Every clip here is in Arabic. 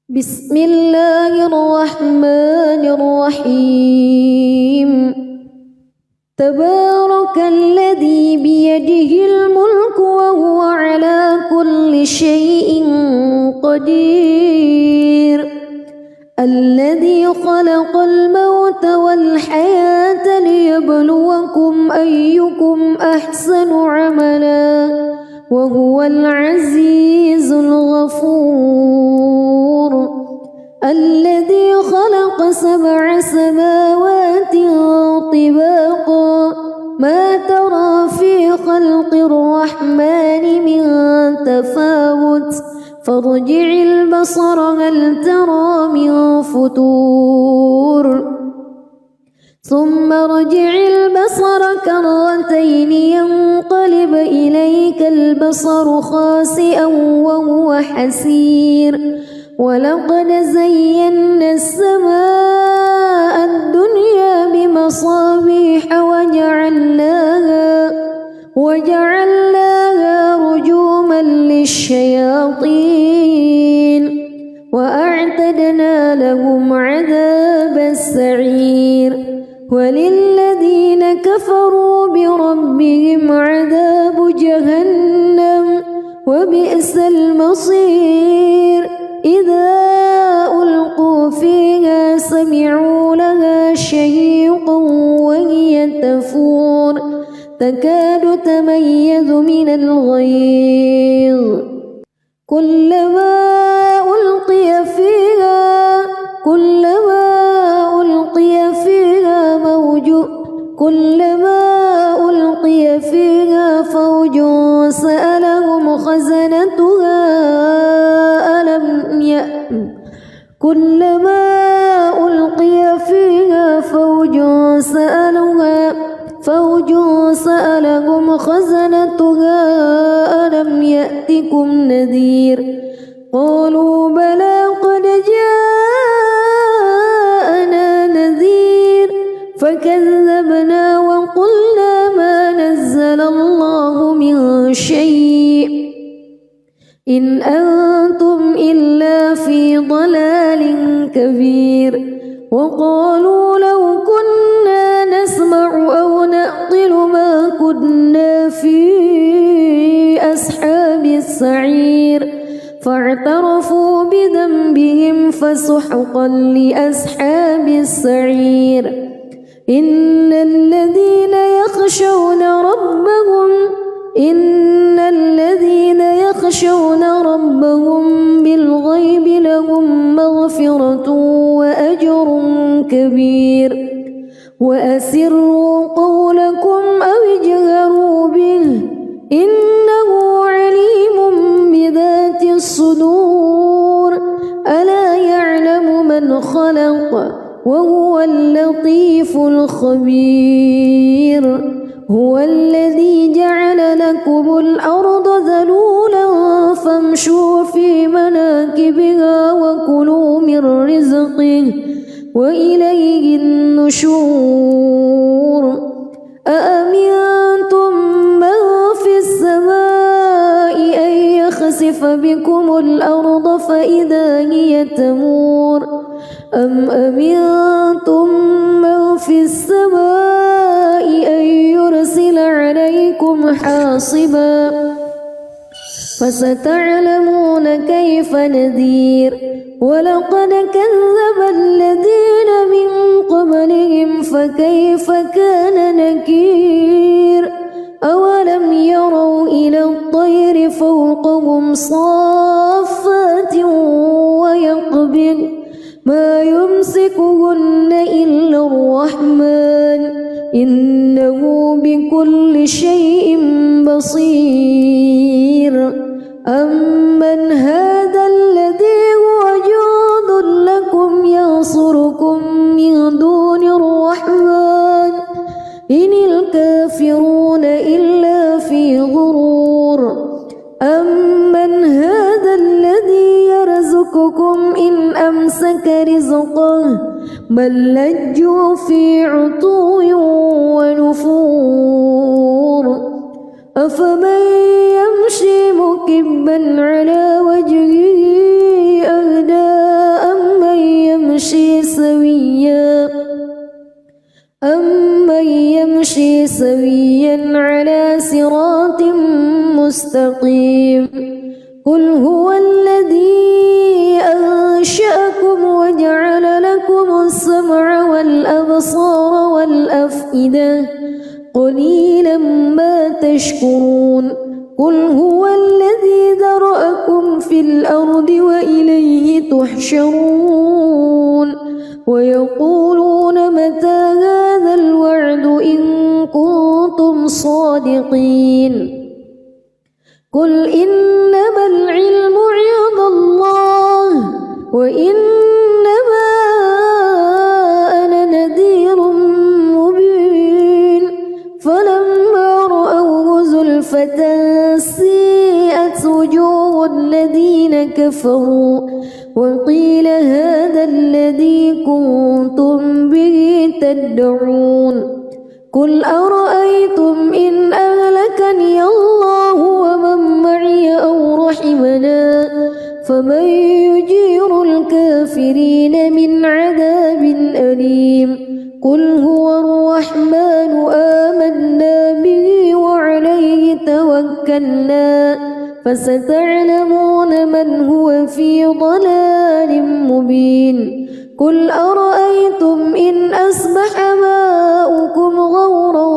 بسم الله الرحمن الرحيم تبارك الذي بيده الملك وهو على كل شيء قدير الذي خلق الموت والحياة ليبلوكم أيكم أحسن عملا وهو العزيز الغفور الذي خلق 7 سماوات طباقا ما ترى في خلق الرحمن من تفاوت فارجع البصر هل ترى من فتور ثم ارجع البصر كرتين ينقلب إليك البصر خاسئا وهو حسير ولقد زينا السماء الدنيا بمصابيح وجعلناها رجوما للشياطين وأعتدنا لهم عذاب السعير وللذين كفروا بربهم عذاب جهنم وبئس المصير إذا ألقوا فيها سمعوا لها شهيقا وهي تفور تكاد تميز من الغيظ كلما ألقي فيها فوج سألهم خزنتها ألم يأتكم نذير قالوا بلى قد جاءنا نذير فكذبنا وقلنا ما نزل الله من شيء إن أنتم إلا في ضلال كبير وقالوا لو كنا نسمع أو نعقل ما كنا في أصحاب السعير فاعترفوا بذنبهم فسحقا لأصحاب السعير إن الذين يخشون ربهم بالغيب لهم مغفرة وأجر كبير وأسروا قولكم أو اجهروا به إنه عليم بذات الصدور ألا يعلم من خلق وهو اللطيف الخبير هو الذي جعل لكم الأرض ذلولا فامشوا في مناكبها وكلوا من رزقه وإليه النشور أأمنتم من في السماء أن يخسف بكم الأرض فإذا هي تمور أم أمنتم من في السماء أن يرسل عليكم حاصبا فستعلمون كيف نذير ولقد كذب الذين من قبلهم فكيف كان نكير أولم يروا إلى الطير فوقهم صافات ويقبض ما يمسكهن إلا الرحمن إنه بكل شيء بصير أمن هذا الذي هو جند لكم ينصركم من دون الرحمن إن الكافرون إلا في غرور أمن هذا الذي يرزقكم إن أمسك رزقه بل لجوا في عتو ونفور أفمن يمشي مكبا على وجهه أهدى سويا على صراط مستقيم قل هو الذي أنشأكم وجعل لكم السمع والأبصار والأفئدة قليلا ما تشكرون قل هو الذي ذرأكم في الأرض وإليه تحشرون ويقولون متى هذا الوعد إن كنتم صادقين قل إنما العلم عند الله وإنما أنا نذير مبين فلما رأوه زلفة سيئت وجوه الذين كفروا وقيل هذا الذي كنتم به تدعون قل أرأيتم إن أهلكني الله ومن معي أو رحمنا فمن يجير الكافرين من عذاب أليم قل هو الرحمن آمنا به وعليه توكلنا فستعلمون من هو في ضلال مبين قل أرأيتم إن أصبح ماؤكم غورا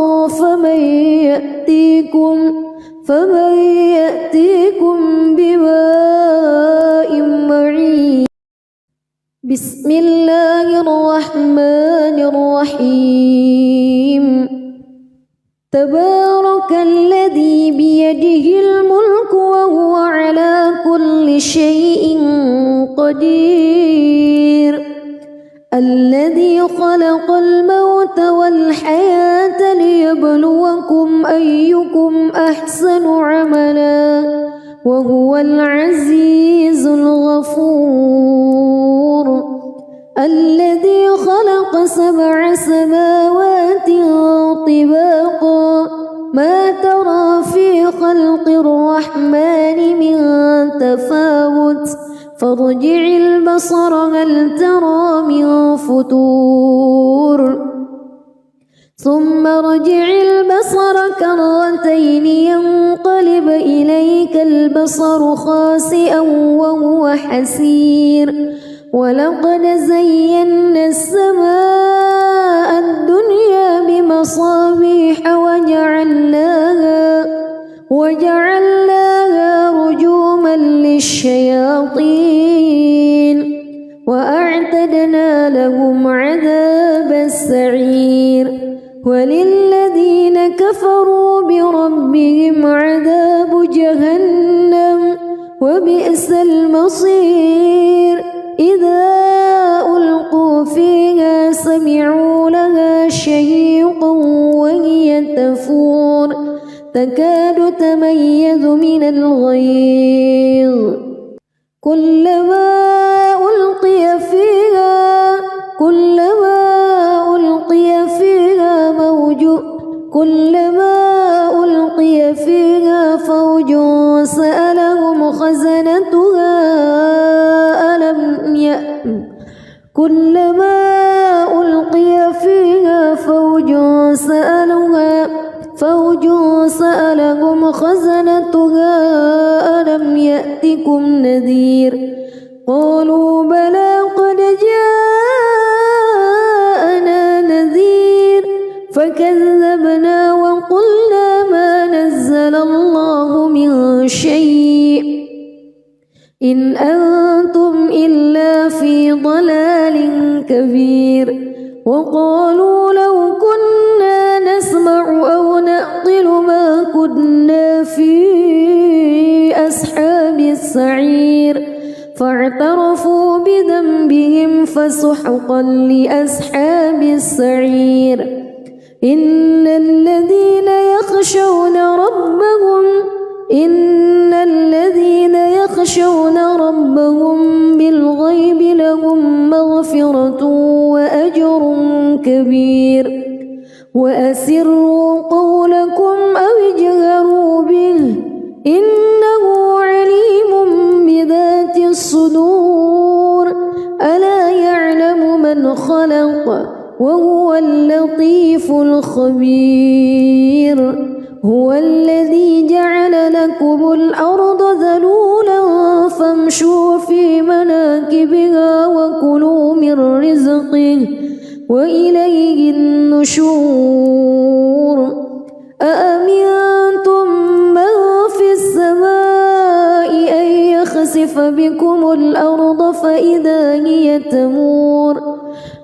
فمن يأتيكم بماء معين بسم الله الرحمن الرحيم تبارك الذي بيده الملك وهو على كل شيء قدير الذي خلق الموت والحياة ليبلوكم أيكم أحسن عملا وهو العزيز الغفور الذي خلق 7 سماوات طباقا ما ترى في خلق الرحمن من تفاوت فارجع البصر هل ترى من فتور ثم ارجع البصر كرتين ينقلب إليك البصر خاسئا وهو حسير ولقد زينا السماء الدنيا بمصابيح وجعلناها رجوما للشياطين وأعتدنا لهم عذاب السعير وللذين كفروا بربهم عذاب جهنم وبئس المصير إذا ألقوا فيها سمعوا لها شهيقا وهي تفور تكاد تميز من الغيظ كلما ألقي فيها فوج سألهم خزنتها كلما ألقي فيها فوج سألهم خزنتها ألم يأتكم نذير قالوا بلى قد جاءنا نذير فكذبنا وقلنا ما نزل الله من شيء إن أنتم إلا في ضلال كبير وقالوا لو كنا نسمع أو نعقل ما كنا في أصحاب السعير فاعترفوا بذنبهم فسحقا لأصحاب السعير إن الذين يخشون ربهم بالغيب لهم مغفرة وأجر كبير وأسروا قولكم أو اجهروا به إنه عليم بذات الصدور ألا يعلم من خلق وهو اللطيف الخبير هو الذي جعل لكم الأرض ذلولا فامشوا في مناكبها وكلوا من رزقه وإليه النشور أأمنتم من في السماء أن يخسف بكم الأرض فإذا هي تمور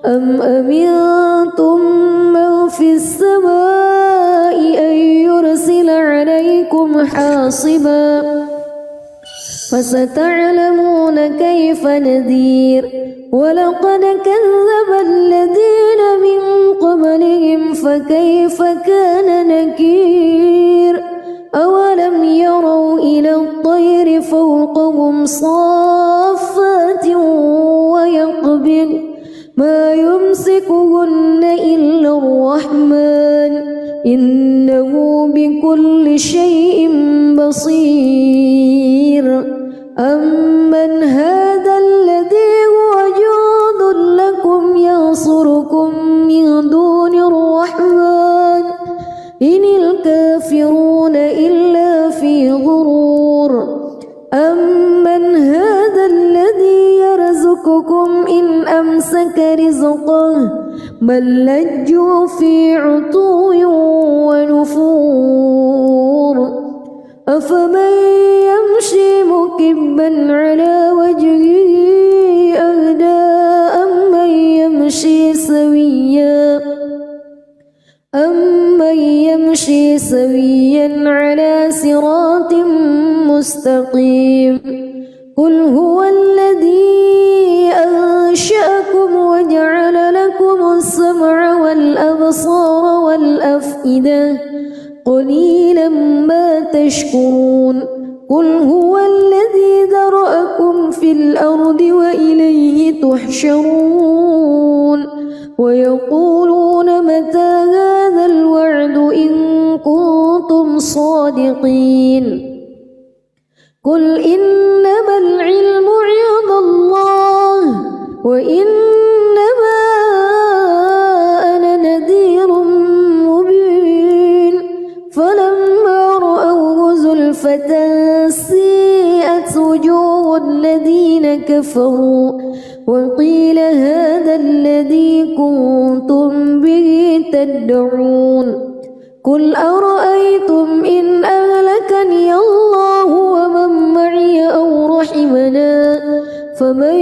أم أمنتم من في السماء أن يرسل عليكم حاصبا فستعلمون كيف نذير ولقد كذب الذين من قبلهم فكيف كان نكير أولم يروا إلى الطير فوقهم صافات ويقبض ما يمسكهن إلا الرحمن إنه بكل شيء بصير أمن هذا الذي هو جند لكم ينصركم من دون الرحمن إن الكافرون إلا في غرور أمن هذا الذي يرزقكم إن أمسك رزقه بل لجوا في عتو ونفور أفمن يمشي مكبا على وجهه أهدى أمن يمشي سويا على صراط مستقيم قل هو الذي أنشأكم وجعل لكم السمع والأبصار والأفئدة قليلا ما تشكرون قل هو الذي ذرأكم في الأرض وإليه تحشرون ويقولون متى هذا الوعد إن كنتم صادقين قل إنما العلم عند الله وإنما أنا نذير مبين فلما رأوه زلفة سيئت وجوه الذين كفروا وقيل هذا الذي كنتم به تدعون قل أرأيتم إن أهلكني الله ومن معي أو رحمنا فمن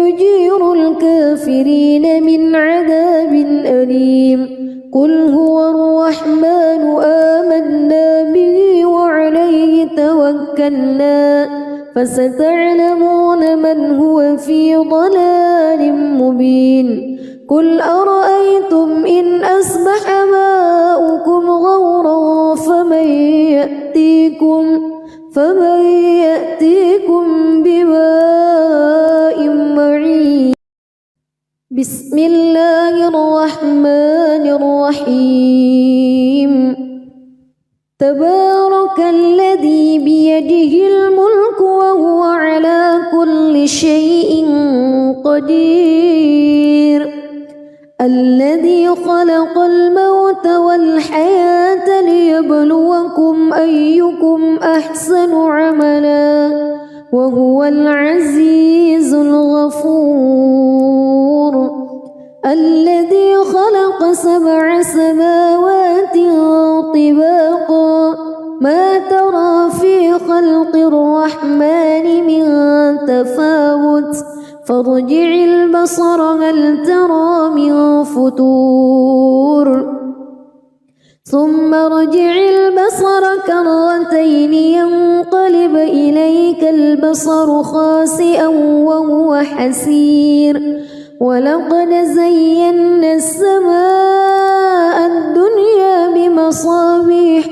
يجير الكافرين من عذاب أليم قل هو الرحمن آمنا به وعليه توكلنا فستعلمون من هو في ضلال مبين قل أرأيتم إن أصبح ماؤكم غورا فمن يأتيكم بماء معين بسم الله الرحمن الرحيم تبارك الذي بيده الملك وهو على كل شيء قدير الذي خلق الموت والحياة ليبلوكم أيكم أحسن عملا وهو العزيز الغفور الذي خلق 7 سماوات طباقا ما ترى في خلق الرحمن من تفاوت فارجع البصر هل ترى من فتور ثم ارجع البصر كرتين ينقلب إليك البصر خاسئا وهو حسير ولقد زينا السماء الدنيا بمصابيح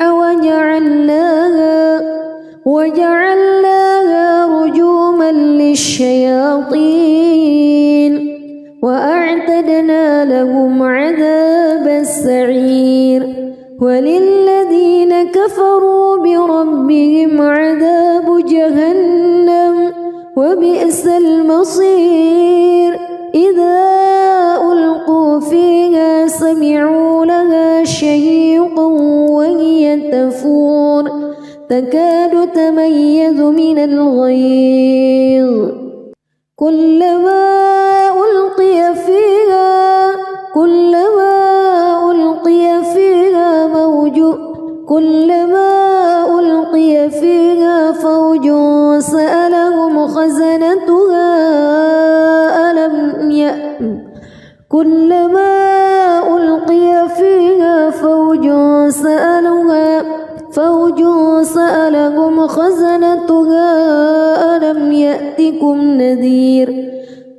وجعلناها رجوما للشياطين وأعتدنا لهم عذاب السعير وللذين كفروا بربهم عذاب جهنم وبئس المصير إذا ألقوا فيها تكاد تميز من الغيظ كلما ألقي فيها فوج سألهم خزنتها ألم يأتكم نذير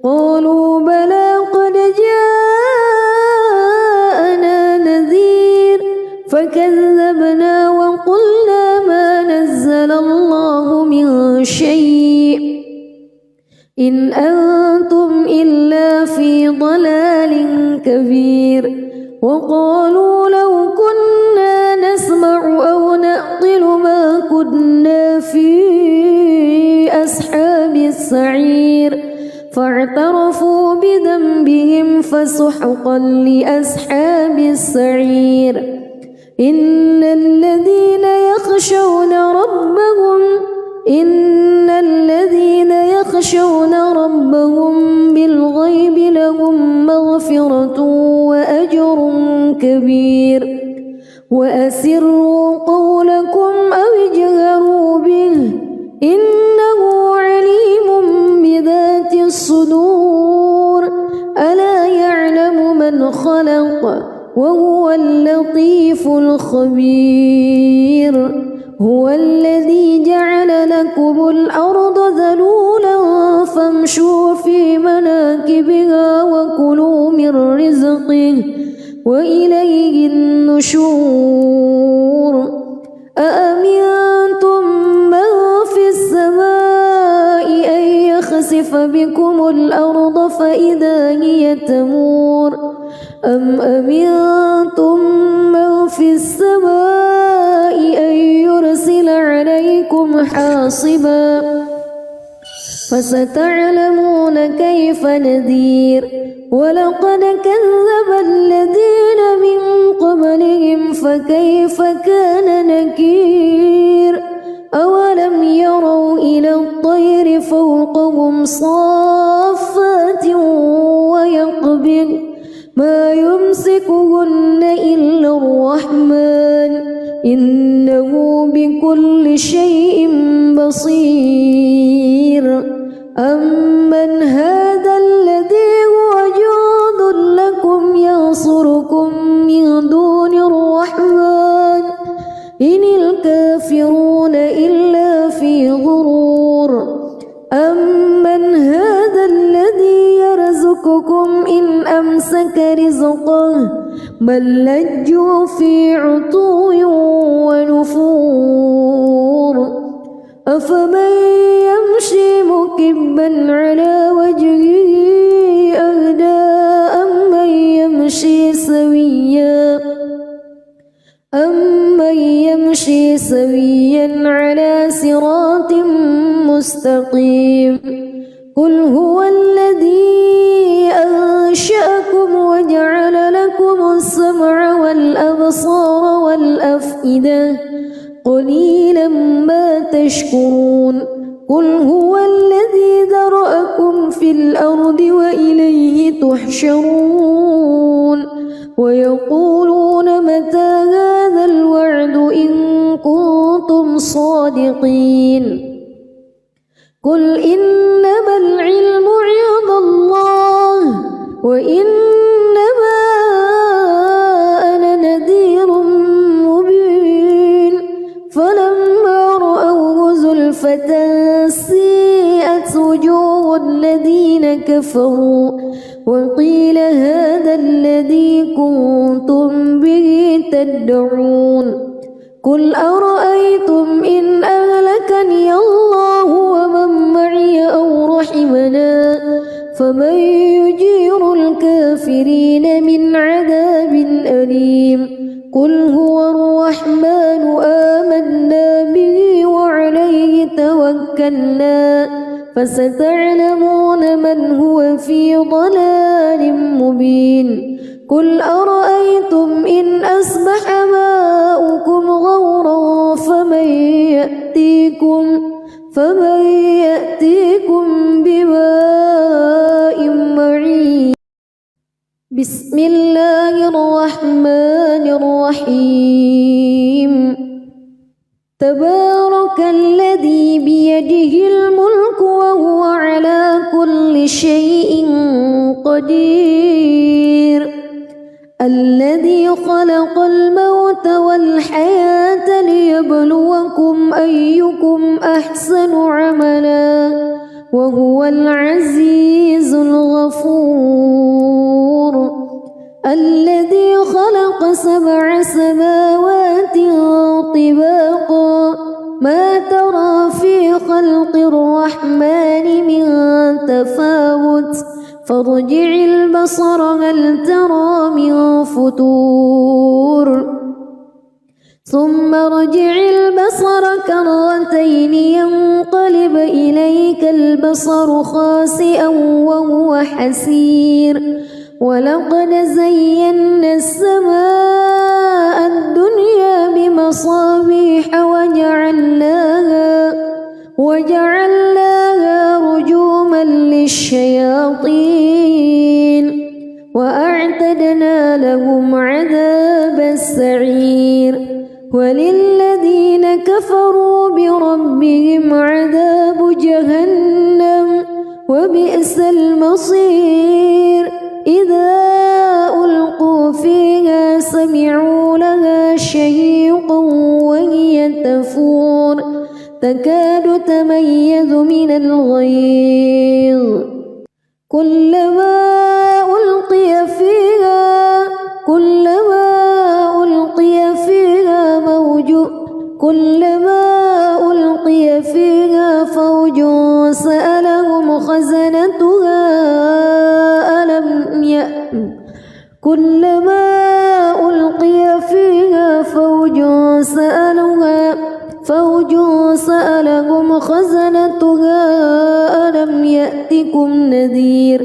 قالوا بلى قد جاءنا نذير فكذبنا وقلنا ما نزل الله من شيء إن أنتم إلا في ضلال كبير وقالوا لو كنا نسمع أو نعقل ما كنا في أصحاب السعير فاعترفوا بذنبهم فسحقا لأصحاب السعير إن الذين يخشون ربهم بالغيب لهم مغفرة وأجر كبير وأسروا قولكم أو اجهروا به إنه عليم بذات الصدور ألا يعلم من خلق وهو اللطيف الخبير هو الذي جعل لكم الأرض ذلولا فامشوا في مناكبها وكلوا من رزقه وإليه النشور أأمنتم من في السماء أن يخسف بكم الأرض فإذا هي تمور أم أمنتم من في السماء أن يرسل عليكم حاصبا فستعلمون كيف نذير ولقد كذب الذين من قبلهم فكيف كان نكير أولم يروا إلى الطير فوقهم صافات ويقبض ما يمسكهن إلا الرحمن إنه بكل شيء بصير أمن هذا الذي هو جند لكم ينصركم من دون الرحمن إن الكافرون إلا في غرور أمن هذا الذي يرزقكم إن أمسك رزقه بل لجوا في عتو ونفور أفمن يمشي مكبا على وجهه أهدى أمن يمشي سويا على صراط مستقيم قل هو الذي أنشأكم وجعل لكم السمع والأبصار والأفئدة قليلا ما تشكرون قل هو الذي ذرأكم في الأرض وإليه تحشرون ويقولون متى هذا الوعد إن كنتم صادقين قل إنما العلم عند الله وإنما أنا نذير مبين فلما رأوه زلفة سيئت وجوه الذين كفروا وقيل هذا الذي كنتم به تدعون قل أرأيتم إن أهلكني الله ومن معي أو رحمنا فمن يجير الكافرين من عذاب أليم قل هو الرحمن آمنا به وعليه توكلنا فستعلمون من هو في ضلال مبين قل أرأيتم إن أصبح ماؤكم غورا فمن يأتيكم بماء معين. بسم الله الرحمن الرحيم. تبارك الذي بيده الملك وهو على كل شيء قدير. الذي خلق الموت والحياة ليبلوكم أيكم أحسن عملا وهو العزيز الغفور. الذي خلق 7 سماوات طباقا ما ترى في خلق الرحمن من تفاوت فارجع البصر هل ترى من فطور ثم ارجع البصر كرتين ينقلب إليك البصر خاسئا وهو حسير. ولقد زينا السماء الدنيا بمصابيح وجعلناها رجوما للشياطين وأعتدنا لهم عذاب السعير. وللذين كفروا بربهم عذاب جهنم وبئس المصير. إذا ألقوا فيها سمعوا لها شهيقا وهي تفور تكاد تميز من الغيظ. كلما ألقي فيها فوج سألهم خزنتها ألم يأتكم نذير.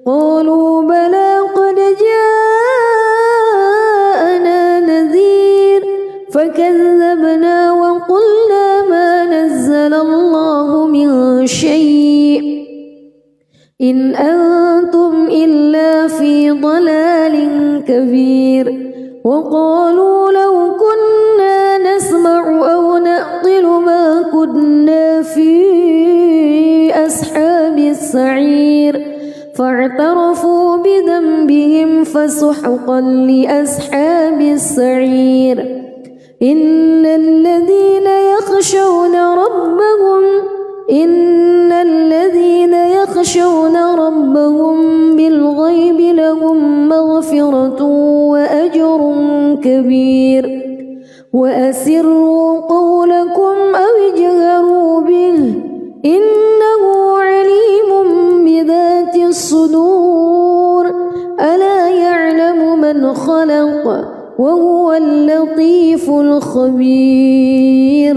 قالوا بلى قد جاءنا نذير فكذبنا وقلنا ما نزل الله من شيء إن أنتم إلا في ضلال كبير. وقالوا لو كنا نسمع أو نعقل ما كنا في أصحاب السعير فاعترفوا بذنبهم فسحقا لأصحاب السعير. إن الذين يخشون ربهم بالغيب لهم مغفرة وأجر كبير. وأسروا قولكم أو اجهروا به إنه عليم بذات الصدور. ألا يعلم من خلق وهو اللطيف الخبير.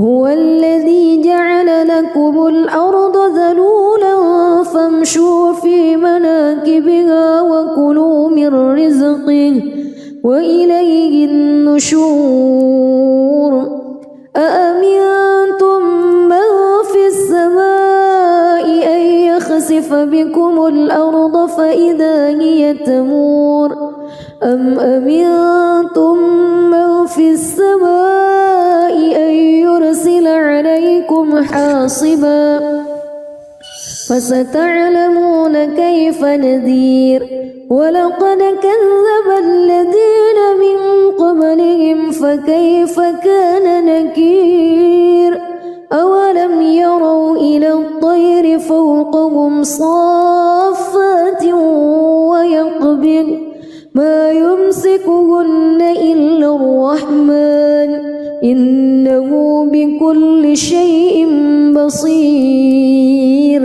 هو الذي جعل لكم الأرض ذلولا فامشوا في مناكبها وكلوا من رزقه وإليه النشور. أأمنتم من في السماء أن يخسف بكم الأرض فإذا هي تمور أم أمنتم من في السماء أن يرسل عليكم حاصبا فستعلمون كيف نذير. ولقد كذب الذين من قبلهم فكيف كان نكير. أولم يروا إلى الطير فوقهم صافات ويقبض ما يمسكهن إلا الرحمن إنه بكل شيء بصير.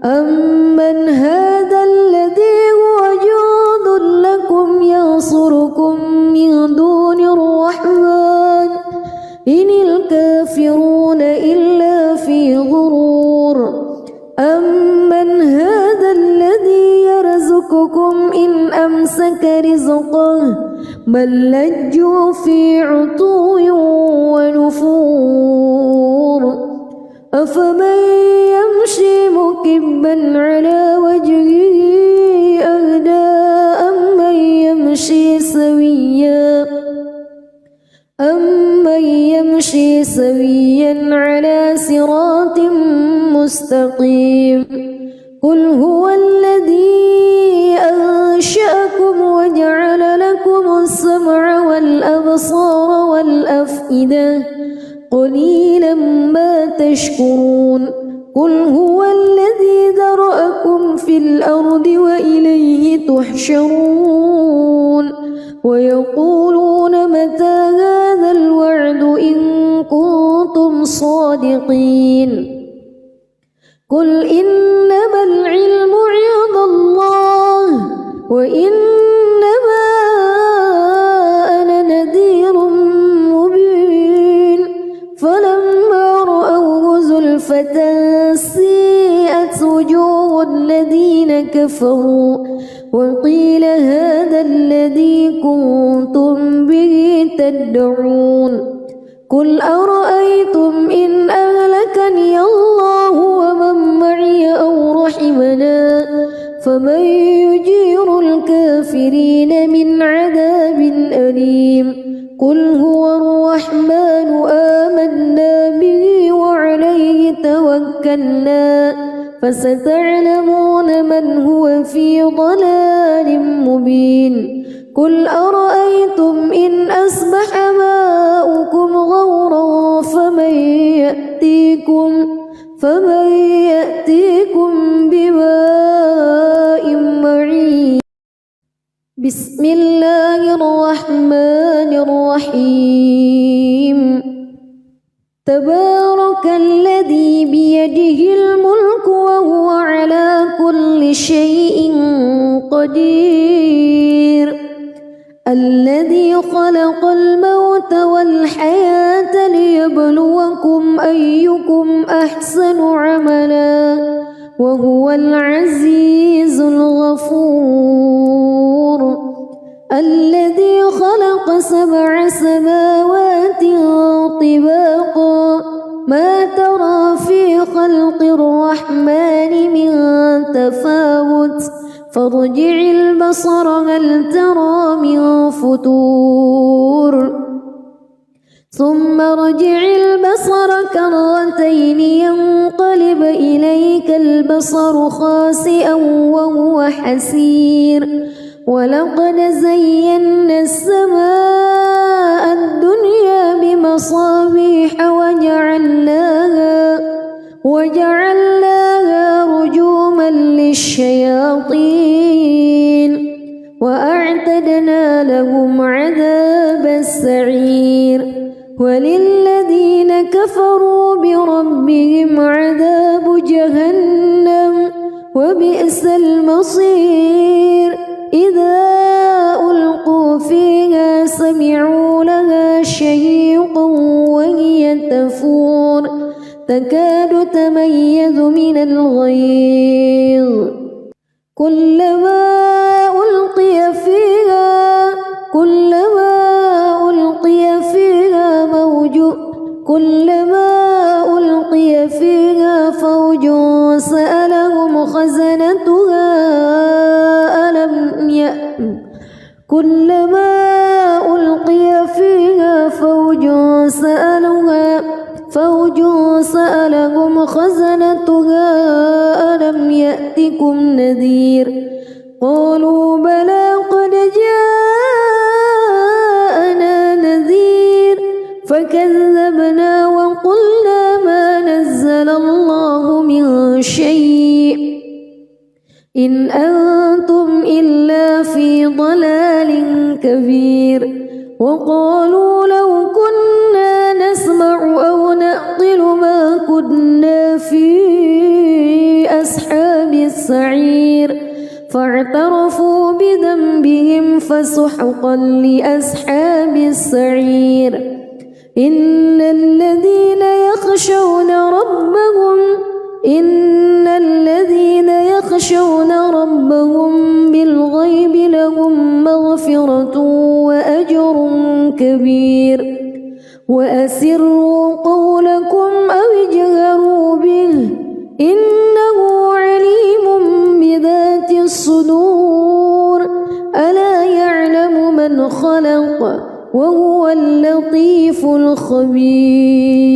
أمن هذا الذي هو جند لكم ينصركم من دون الرحمن إن الكافرون إلا في غرور. أمن هذا الذي يرزقكم إن أمسك رزقه بل لجوا في عتو ونفور أفمن يمشي مكبا على وجهه أهدى أمن يمشي سويا على صراط مستقيم قل هو الذي أنشأكم وجعل لكم السمع والأبصار والأفئدة قليلا ما تشكرون قل هو الذي ذرأكم في الأرض وإليه تحشرون ويقولون متى هذا الوعد إن كنتم صادقين قل إنما العلم عند الله وإنما أنا نذير مبين فلما رأوه زلفة سيئت وجوه الذين كفروا وقيل هذا الذي كنتم به تدعون قل أرأيتم إن أهلكني الله ومن معي أو رحمنا فمن يجير الكافرين من عذاب أليم قل هو الرحمن آمنا به وعليه توكلنا فستعلمون من هو في ضلال مبين قل أرأيتم إن أصبح ماؤكم غورا فمن يأتيكم بماء معين بسم الله الرحمن الرحيم تبارك الذي بيده الملك وهو على كل شيء قدير الذي خلق الموت والحياة ليبلوكم أيكم أحسن عملا وهو العزيز الغفور الذي خلق 7 سماوات طباقا ما ترى في خلق الرحمن من تفاوت فارجع البصر هل ترى من فطور ثم ارجع البصر كرتين ينقلب إليك البصر خاسئا وهو حسير ولقد زينا السماء الدنيا بمصابيح وجعلناها رجوما للشياطين وأعتدنا لهم عذاب السعير وللذين كفروا بربهم عذاب جهنم وبئس المصير إذا ألقوا فيها سمعوا لها شهيقا وهي تفور تكاد تميز من الغيظ كلما ألقي فيها فوج سألهم خزنتها كلما ألقي فيها فوج سألهم خزنتها ألم يأتكم نذير قالوا بلى قد جاءنا نذير فكذبنا وقلنا ما نزل الله من شيء إن أنتم إلا في ضلال كبير وقالوا لو كنا نسمع أو نعقل ما كنا في أصحاب السعير فاعترفوا بذنبهم فسحقا لأصحاب السعير إن الذين يخشون ربهم بالغيب لهم مغفرة مغفرة وأجر كبير وأسروا قولكم أو اجهروا به إنه عليم بذات الصدور ألا يعلم من خلق وهو اللطيف الخبير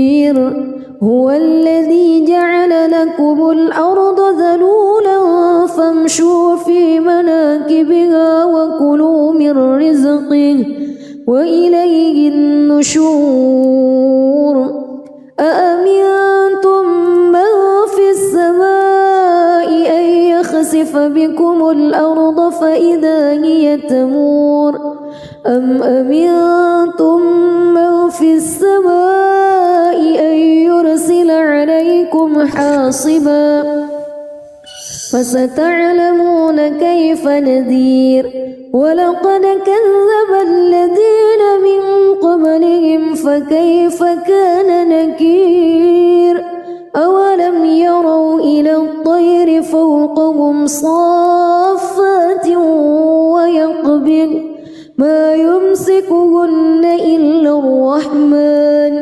هو الذي جعل لكم الأرض ذلولا فامشوا في مناكبها وكلوا من رزقه وإليه النشور أأمنتم من في السماء أن يخسف بكم الأرض فإذا هي تمور أم أمنتم من في السماء أن يرسل عليكم حاصبا فستعلمون كيف نذير ولقد كذب الذين من قبلهم فكيف كان نكير أولم يروا إلى الطير فوقهم صافات ويقبض ما يمسكهن إلا الرحمن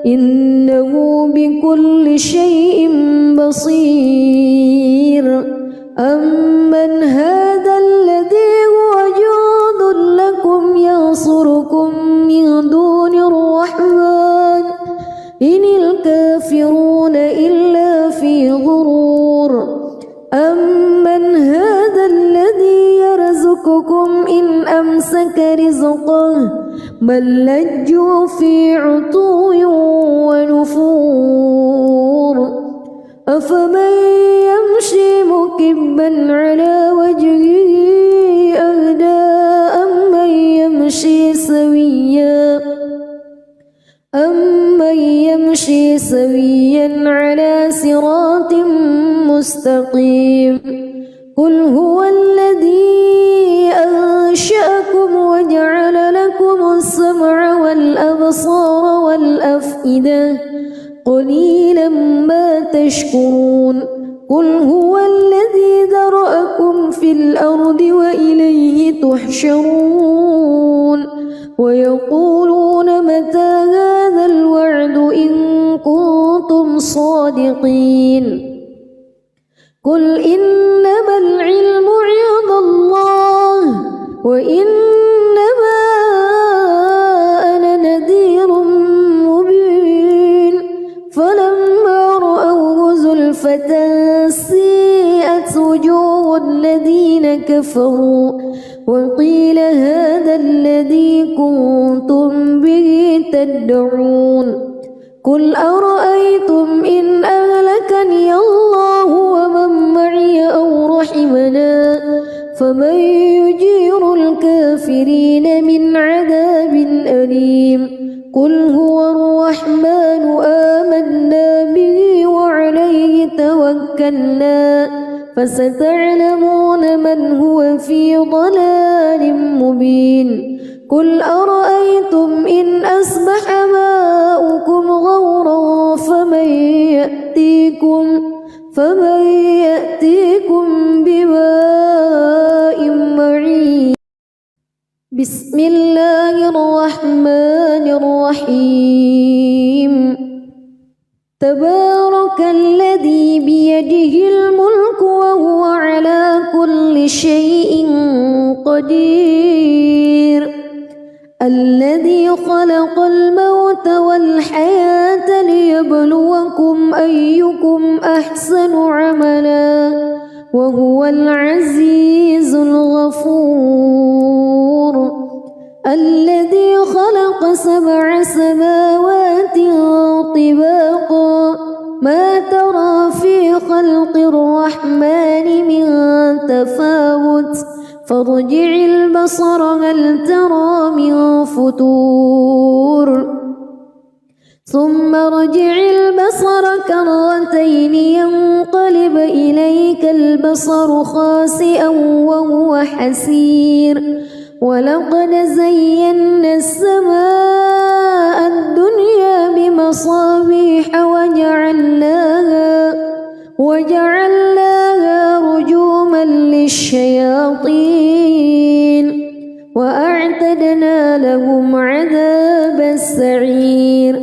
إنه بكل شيء بصير أمن هذا الذي هو جند لكم ينصركم من دون الرحمن إن الكافرون إلا في غرور أمن هذا الذي يرزقكم إن أمسك رزقه بل لجوا في عتو ونفور أفمن يمشي مكبا على وجهه أهدى أمن يمشي سويا على صراط مستقيم قل هو الذي أنشأكم وجعل لكم السمع والأبصار والأفئدة قليلا ما تشكرون قل هو الذي ذرأكم في الأرض وإليه تحشرون ويقولون متى هذا الوعد إن كنتم صادقين قل إنما العلم عند الله وإنما أنا نذير مبين فلما رأوه زلفة سيئت وجوه الذين كفروا وقيل هذا الذي كنتم به تدعون قل أرأيتم إن أهلكني الله ومن معي أو رحمنا فمن يجير الكافرين من عذاب أليم قل هو الرحمن آمنا به وعليه توكلنا فستعلمون من هو في ضلال مبين قل أرأيتم إن أصبح ماؤكم غورا فمن يأتيكم بماء معين بسم الله الرحمن الرحيم تبارك الذي بيده الملك وهو على كل شيء قدير الذي خلق الموت والحياة ليبلوكم أيكم أحسن عملا وهو العزيز الغفور الذي خلق 7 سماوات طباقا ما ترى في خلق الرحمن من تفاوت فارجع البصر هل ترى من فتور ثم ارجع البصر كرتين ينقلب إليك البصر خاسئا وهو حسير ولقد زينا السماء الدنيا بمصابيح وجعلناها رجوما للشياطين وأعتدنا لهم عذاب السعير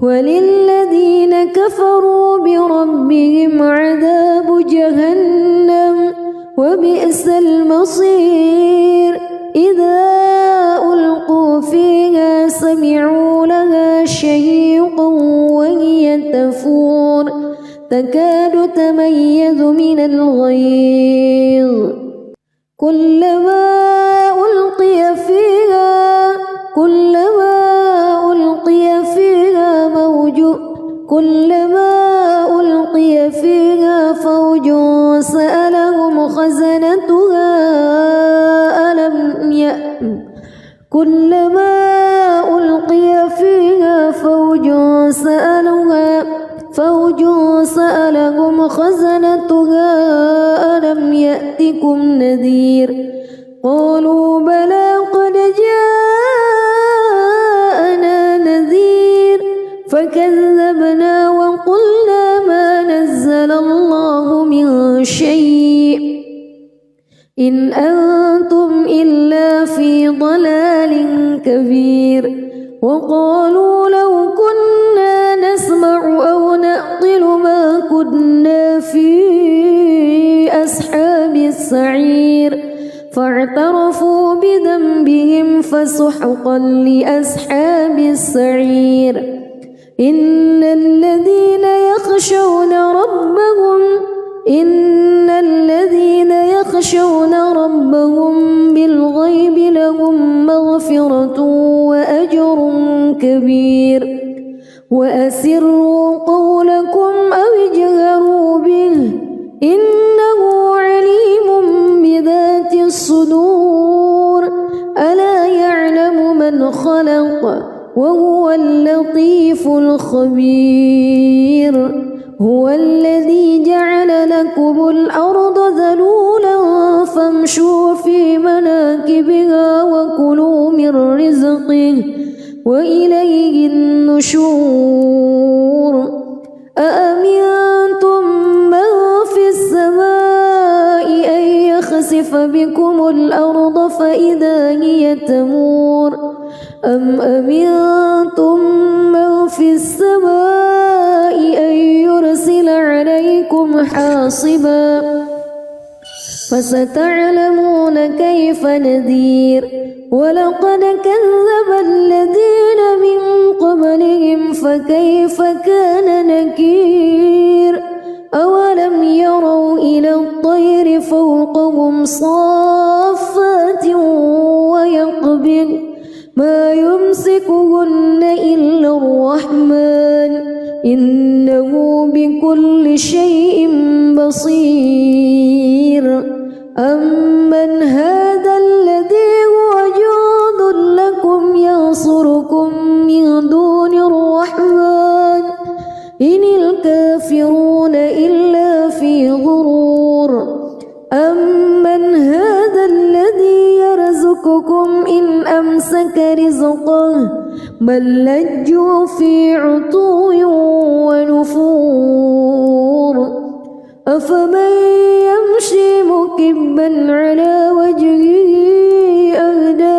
وللذين كفروا بربهم عذاب جهنم وبئس المصير إذا ألقوا فيها سمعوا لها شهيقا وهي تفور تكاد تميز من الغيظ كلما ألقي فيها فوج سألهم خزنتها ألم يأتكم نذير قالوا بلى قد جاءنا نذير فكذبنا وقلنا ما نزل الله من شيء إن أنتم إلا في ضلال كبير وقالوا لو كنا نسمع أو نعقل ما كنا في أصحاب السعير فاعترفوا بذنبهم فسحقا لأصحاب السعير إن الذين يخشون ربهم بالغيب لهم مغفرة وأجر كبير وأسروا قولكم أو اجهروا به إنه عليم بذات الصدور ألا يعلم من خلق وهو اللطيف الخبير هو الذي جعل لكم الأرض ذلولا فامشوا في مناكبها وكلوا من رزقه وإليه النشور أأمنتم من في السماء أن يخسف بكم الأرض فإذا هي تمور أم أمنتم من في السماء أن يرسل عليكم حاصبا فستعلمون كيف نذير ولقد كذب الذين من قبلهم فكيف كان نكير أولم يروا إلى الطير فوقهم صافات ويقبض ما يمسكهن إلا الرحمن إنه بكل شيء بصير أمن هذا الذي هو جند لكم ينصركم من دون الرحمن إن الكافرون إلا في غرور أمن هذا الذي يرزقكم إن أمسك رزقه بل لجوا في عتو ونفور أفمن يمشي مكبا على وجهه أهدى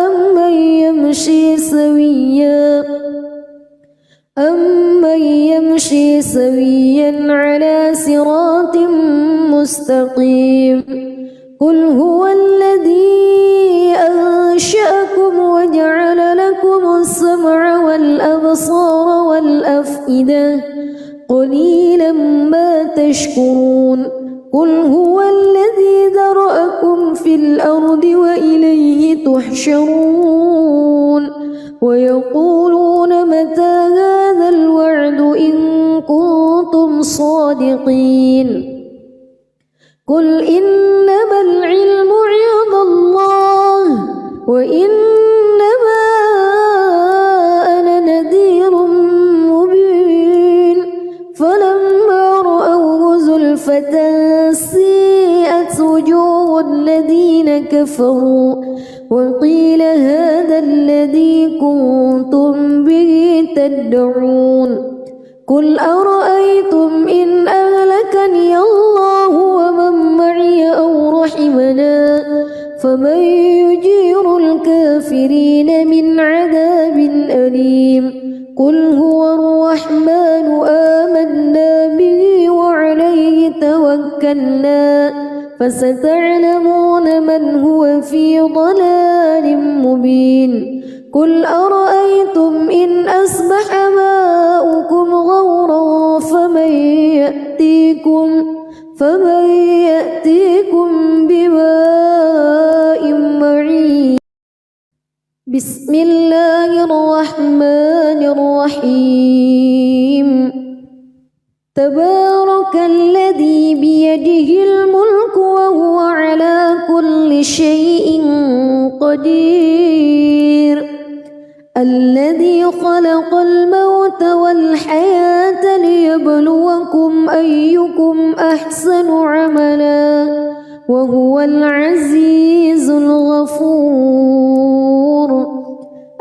أمن يمشي سويا على صراط مستقيم قل هو الذي أنشأكم وجعل لكم السمع والأبصار والأفئدة قليلا ما تشكرون قل هو الذي ذرأكم في الأرض وإليه تحشرون ويقولون متى هذا الوعد إن كنتم صادقين قل إنما العلم عند الله وإنما أنا نذير مبين فلما رأوه زلفة سيئت وجوه الذين كفروا وقيل هذا الذي كنتم به تدعون قل أرأيتم إن أهلكني الله ومن معي أو رحمنا فمن يجير الكافرين من عذاب أليم قل هو الرحمن آمنا به وعليه توكلنا فستعلمون من هو في ضلال مبين قل أرأيتم إن أصبح ماؤكم غورا فمن يأتيكم بماء معين بسم الله الرحمن الرحيم تبارك الذي بيده الملك وهو على كل شيء قدير الذي خلق الموت والحياة ليبلوكم أيكم أحسن عملا وهو العزيز الغفور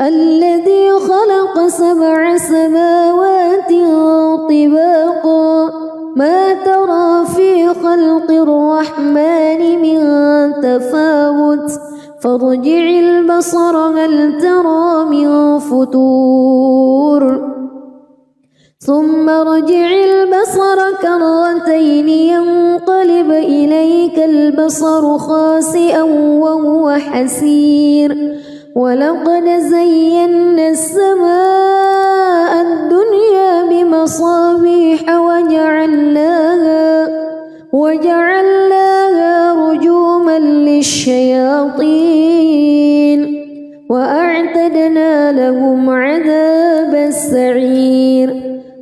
الذي خلق 7 سماوات طباقا ما ترى في خلق الرحمن من تفاوت فارجع البصر هل ترى من فتور ثم ارجع البصر كرتين ينقلب إليك البصر خاسئا وهو حسير ولقد زينا السماء الدنيا بمصابيح وجعلناها رجوما للشياطين وأعتدنا لهم عذاب السعير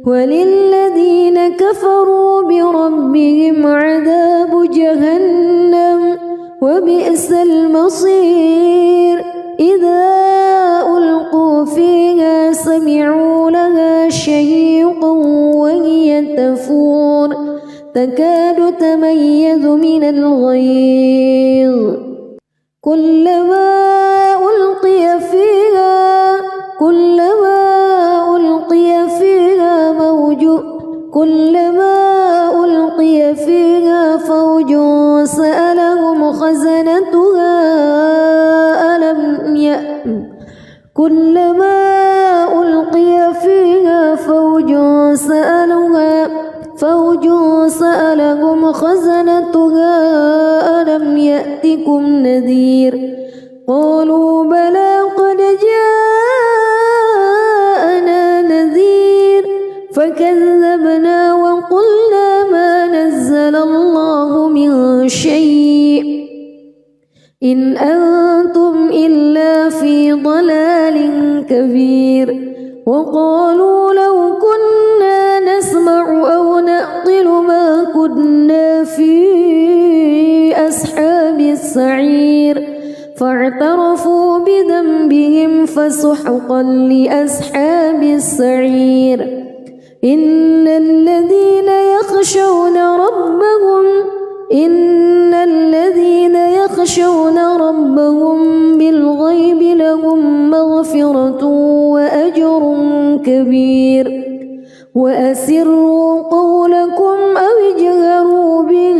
وللذين كفروا بربهم عذاب جهنم وبئس المصير إذا ألقوا فيها سمعوا لها شهيقا وهي تفور تكاد تميز من الغيظ كلما ألقي فيها فوج سألهم خزنتها كلما ألقي فيها فوج سألهم خزنتها ألم يأتكم نذير قالوا بلى قد جاءنا نذير فكذبنا وقلنا ما نزل الله من شيء إن أنتم إلا في ضلال كبير وقالوا لو كنا نسمع أو نعقل ما كنا في أصحاب السعير فاعترفوا بذنبهم فسحقا لأصحاب السعير إن الذين يخشون ربهم بالغيب لهم مغفرة وأجر كبير وأسروا قولكم أو اجهروا به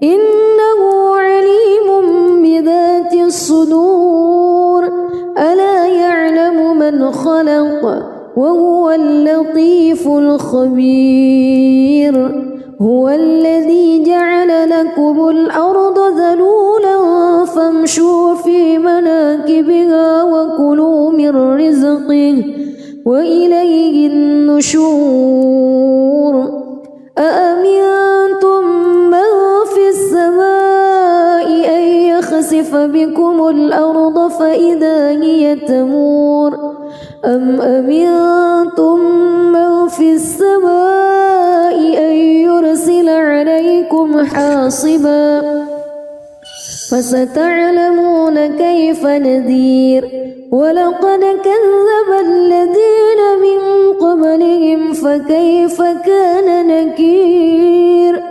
إنه عليم بذات الصدور ألا يعلم من خلق وهو اللطيف الخبير هو الذي جعل لكم الأرض ذلولا فامشوا في مناكبها وكلوا من رزقه وإليه النشور أأمنتم من في السماء أن يخسف بكم الأرض فإذا هي تمور أم أمنتم من في السماء أن يرسل عليكم حاصبا فستعلمون كيف نذير ولقد كذب الذين من قبلهم فكيف كان نكير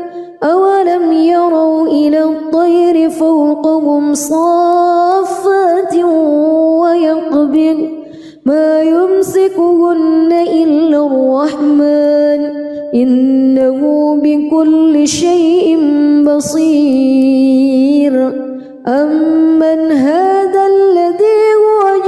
أولم يروا إلى الطير فوقهم صافات ويقبض ما يمسكهن إلا الرحمن إنه بكل شيء بصير أمن هذا الذي هو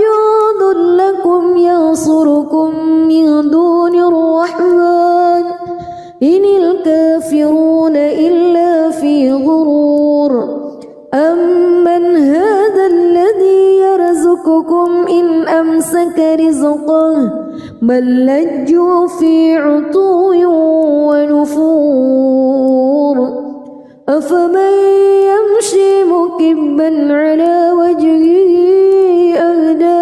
أمن هذا الذي يرزقكم إن أمسك رزقه بل لجوا في عتو ونفور أفمن يمشي مكبا على وجهه أهدى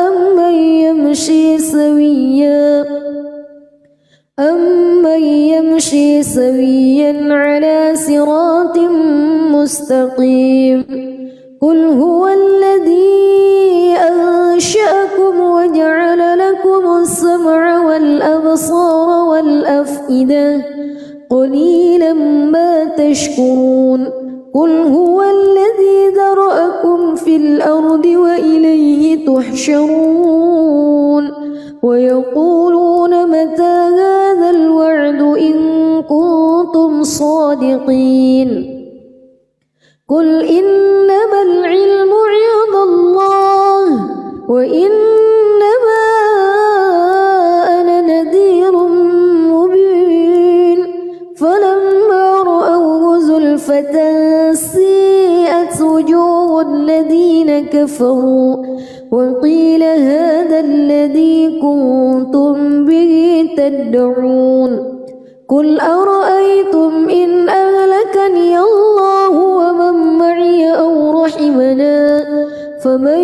أمن يمشي سويا على صراط مستقيم قل هو الذي أنشأكم وجعل لكم السمع والأبصار والأفئدة قليلا ما تشكرون قل هو الذي ذرأكم في الأرض وإليه تحشرون ويقولون متى هذا الوعد إن كنتم صادقين قل إنما العلم عند الله وإنما أنا نذير مبين فلما رأوه زلفة سيئت وجوه الذين كفروا وقيل هذا الذي كنتم به تدعون قل أرأيتم إن أهلكني الله ومن معي أو رحمنا فمن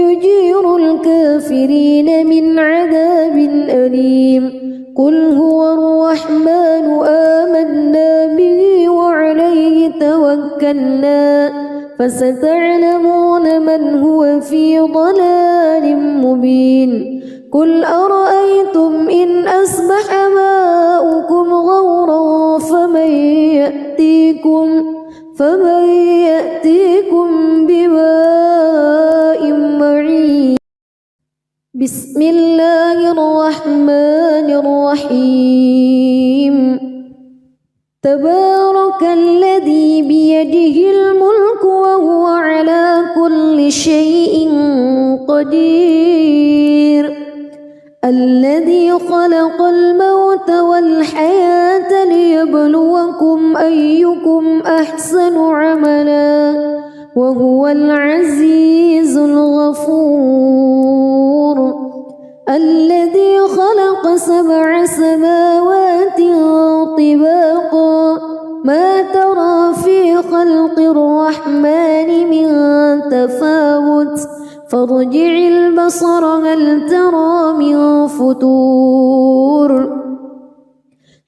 يجير الكافرين من عذاب أليم قل هو الرحمن آمنا به وعليه توكلنا فستعلمون من هو في ضلال مبين قل أرأيتم إن أصبح ماؤكم غورا فمن يأتيكم بماء معين بسم الله الرحمن الرحيم تبارك الذي بيده الملك وهو على كل شيء قدير الذي خلق الموت والحياة ليبلوكم أيكم أحسن عملا وهو العزيز الغفور الذي خلق 7 سماوات طباقا ما ترى في خلق الرحمن من تفاوت فارجع البصر هل ترى من فتور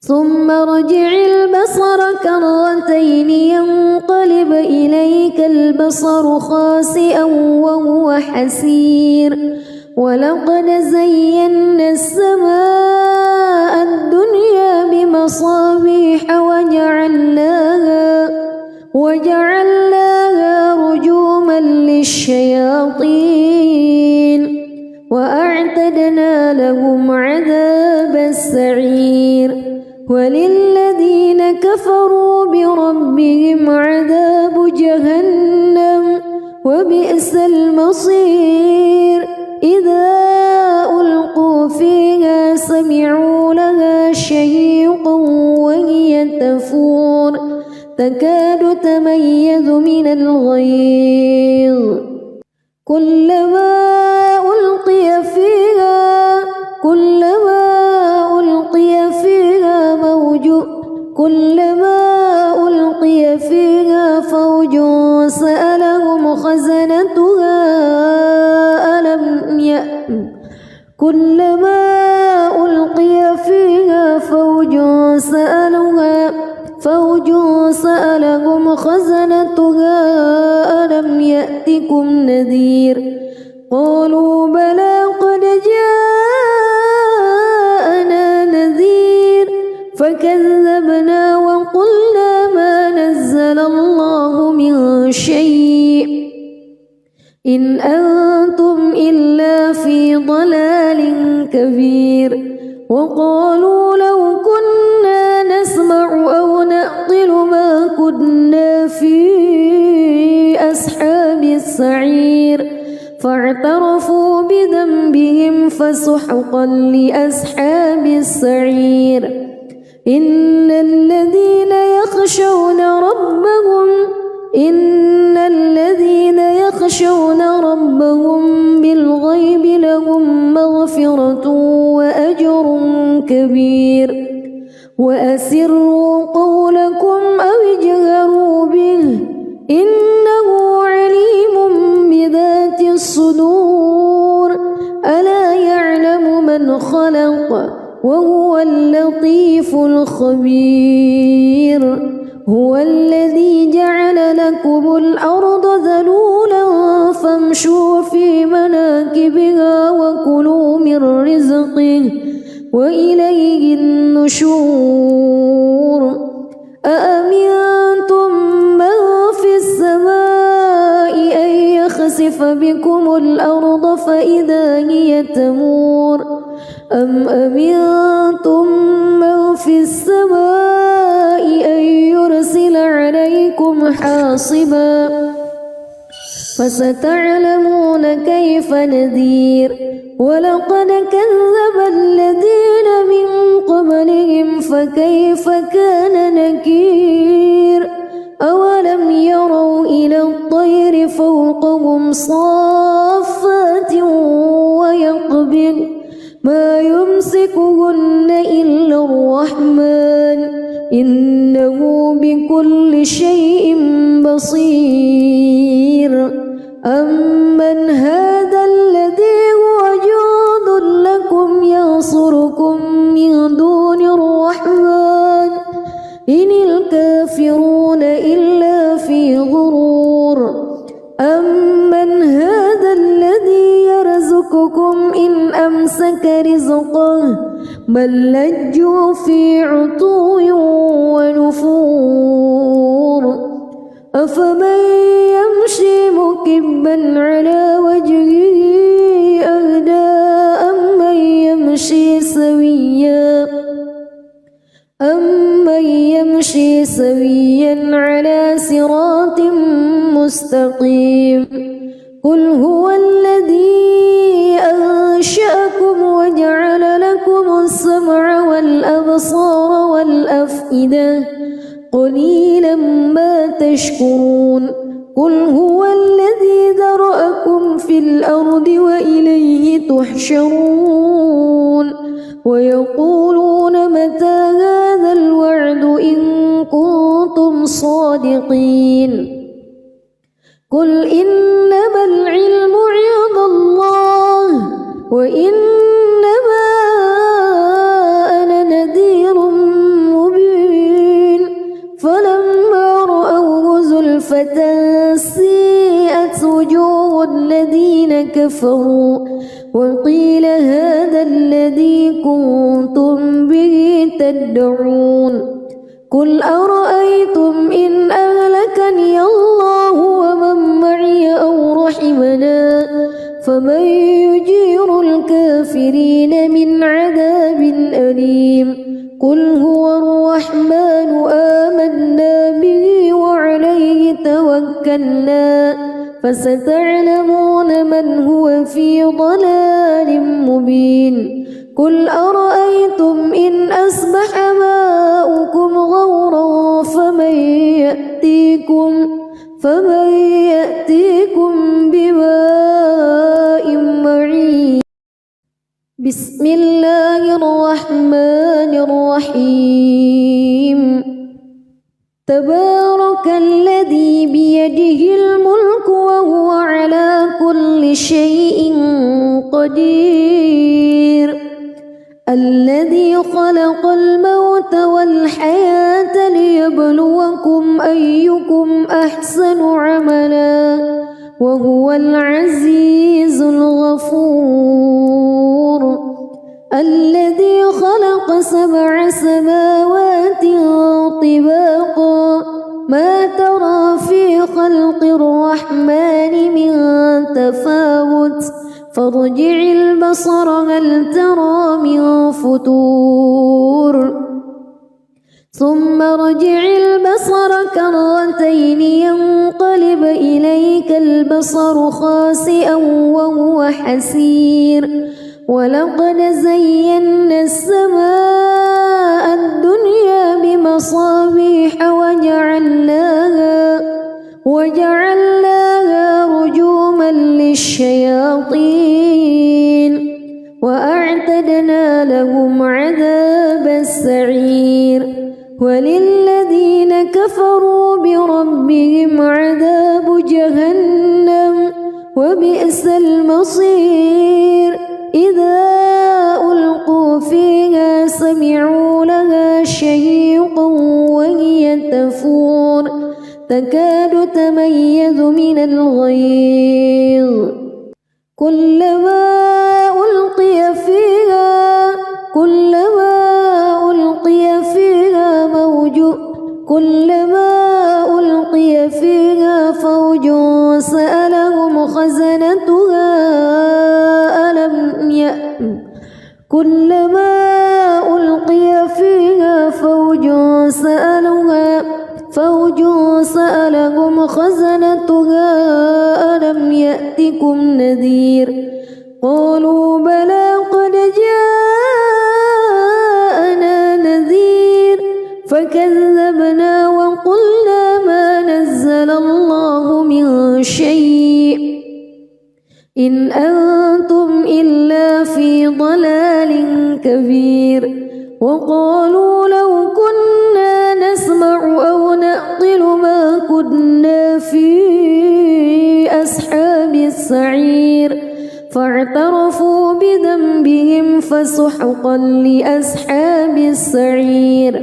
ثم ارجع البصر كرتين ينقلب إليك البصر خاسئا وهو حسير ولقد زينا السماء الدنيا بمصابيح وجعلناها رجوما للشياطين وأعتدنا لهم عذاب السعير وللذين كفروا بربهم عذاب جهنم وبئس المصير إذا ألقوا فيها سمعوا لها شهيقا وهي تفور تكاد تميز من الغيظ كلما ألقي فيها فوج سألهم خزنتها كلما ألقي فيها فوج سألهم خزنتها ألم يأتكم نذير قالوا بلى قد جاءنا نذير فكذبنا وقلنا ما نزل الله من شيء إن أنتم إلا في ضلال كبير وقالوا لو كنا نسمع أو نعقل ما كنا في أصحاب السعير فاعترفوا بذنبهم فسحقا لأصحاب السعير إن الذين يخشون ربهم بالغيب لهم مغفرة وأجر كبير وأسروا قولكم أو اجهروا به إنه عليم بذات الصدور ألا يعلم من خلق وهو اللطيف الخبير هو الذي جعل لكم الأرض ذلولا فامشوا في مناكبها وكلوا من رزقه وإليه النشور أأمنتم من في السماء أن يخسف بكم الأرض فإذا هي تمور أم أمنتم من في السماء أن يرسل عليكم حاصبا فستعلمون كيف نذير ولقد كذب الذين من قبلهم فكيف كان نكير أولم يروا إلى الطير فوقهم صافات ويقبض ما يمسكهن إلا الرحمن إنه بكل شيء بصير أمن هذا الذي هو جند لكم ينصركم من دون الرحمن إن الكافرون إلا في غرور أمن هذا الذي يرزقكم إن أمسك رزقه بل لجوا في عتو ونفور أفمن يمشي مكبا على وجهه أهدى أمن يمشي سويا على صراط مستقيم قل هو الذي أنشأكم وجعل لكم السمع والأبصار والأفئدة قليلا ما تشكرون قل هو الذي ذرأكم في الأرض وإليه تحشرون ويقولون متى هذا الوعد إن كنتم صادقين قل إنما العلم عند الله وإنما أنا نذير مبين فلما رأوه زلفة سيئت وجوه الذين كفروا وقيل هذا الذي كنتم به تدعون قل أرأيتم إن أهلكني الله ومن معي أو رحمنا فمن يجير الكافرين من عذاب أليم قل هو الرحمن آمنا به وعليه توكلنا فستعلمون من هو في ضلال مبين قل أرأيتم إن أصبح ماؤكم غورا فمن يأتيكم بماء معين بسم الله الرحمن الرحيم تبارك الذي بيده الملك وهو على كل شيء قدير الذي خلق الموت والحياة ليبلوكم أيكم أحسن عملا وهو العزيز الغفور الذي خلق 7 سماوات طباقا ما ترى في خلق الرحمن من تفاوت فارجع البصر هل ترى من فتور ثم ارجع البصر كرتين ينقلب إليك البصر خاسئا وهو حسير ولقد زينا السماء الدنيا بمصابيح وجعلناها رجوما للشياطين وأعتدنا لهم عذاب السعير وللذين كفروا بربهم عذاب جهنم وبئس المصير إذا ألقوا فيها سمعوا لها شهيقا وهي تفور تكاد تميز من الغيظ كلما ألقي فيها فوج سألهم خزنتها ألم يأتكم نذير قالوا بلى قد جاءنا نذير فكذبنا وقلنا ما نزل الله من شيء إن أنتم إلا في ضلال كبير وقالوا لو كنا نسمع أو نعقل ما كنا في أصحاب السعير فاعترفوا بذنبهم فسحقا لأصحاب السعير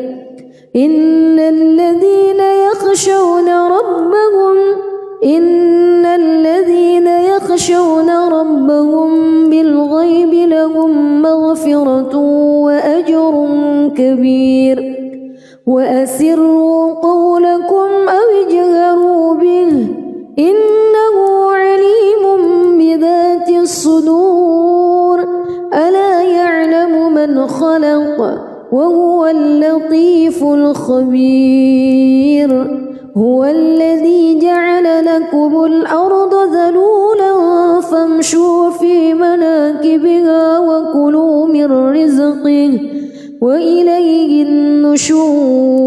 إن الذين يخشون ربهم بالغيب لهم مغفرة وأجر كبير وأسروا قولكم أو اجهروا به إنه عليم بذات الصدور ألا يعلم من خلق وهو اللطيف الخبير هو الذي جعل لكم الأرض ذلولا فامشوا في مناكبها وكلوا من رزقه وإليه النشور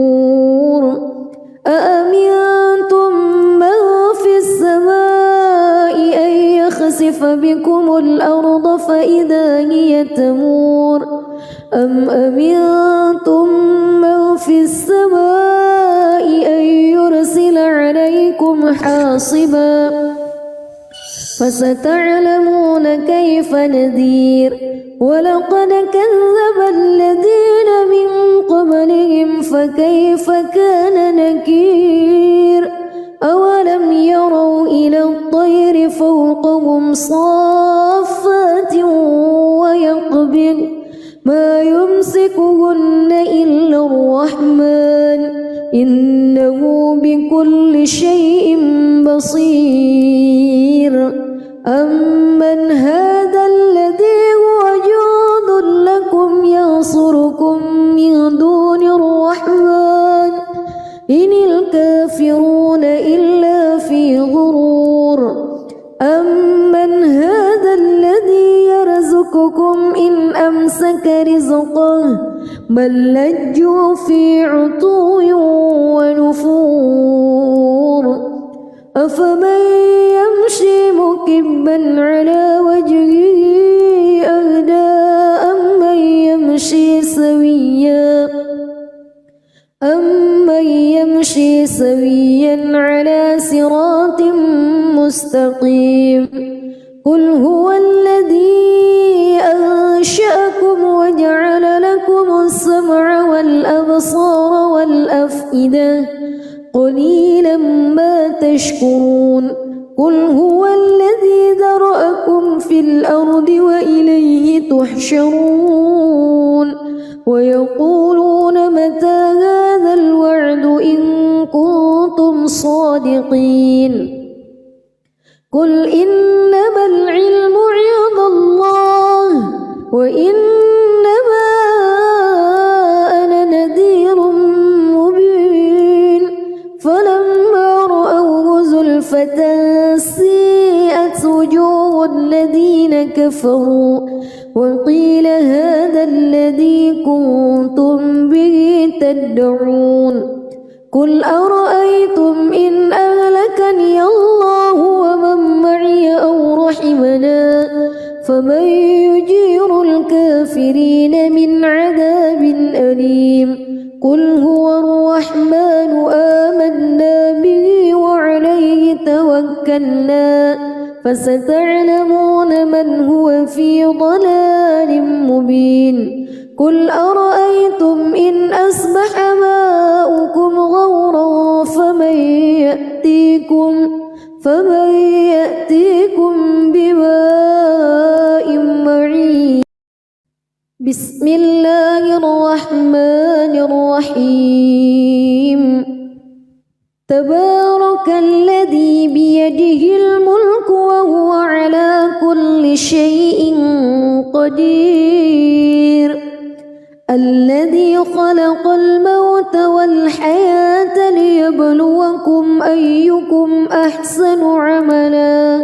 أأمنتم من في السماء أن يخسف بكم الأرض فإذا هي تمور أم أمنتم من في السماء أن يرسل عليكم حاصبا فستعلمون كيف نذير ولقد كذب الذين من قبلهم فكيف كان نكير أولم يروا إلى الطير فوقهم صافات ويقبض ما يمسكهن إلا الرحمن إنه بكل شيء بصير أمن هذا الذي هو جند لكم ينصركم من دون الرحمن إن الكافرون إلا في غرور أمن هذا الذي يرزقكم إن أمسك رزقه بل لجوا في عتو ونفور أفمن يمشي مكبا على وجهه أهدى أمن يمشي سويا على صراط مستقيم قل هو الذي أنشأكم وجعل لكم السمع والأبصار والأفئدة قليلا ما تشكرون قل هو الذي ذرأكم في الأرض وإليه تحشرون ويقولون متى هذا الوعد إن كنتم صادقين قل إنما العلم عند الله وإنما أنا نذير مبين فلما رأوه زلفة سيئت وجوه الذين كفروا وقيل هذا الذي كنتم به تدعون قل أرأيتم إن أهلكني الله ومن معي أو رحمنا فمن يجير الكافرين من عذاب أليم قل هو الرحمن آمنا به وعليه توكلنا فستعلمون من هو في ضلال مبين قل أرأيتم إن أصبح ماؤكم غورا فمن يأتيكم بماء معين بسم الله الرحمن الرحيم تبارك الذي بيده الملك وهو على كل شيء قدير الذي خلق الموت والحياة ليبلوكم أيكم أحسن عملا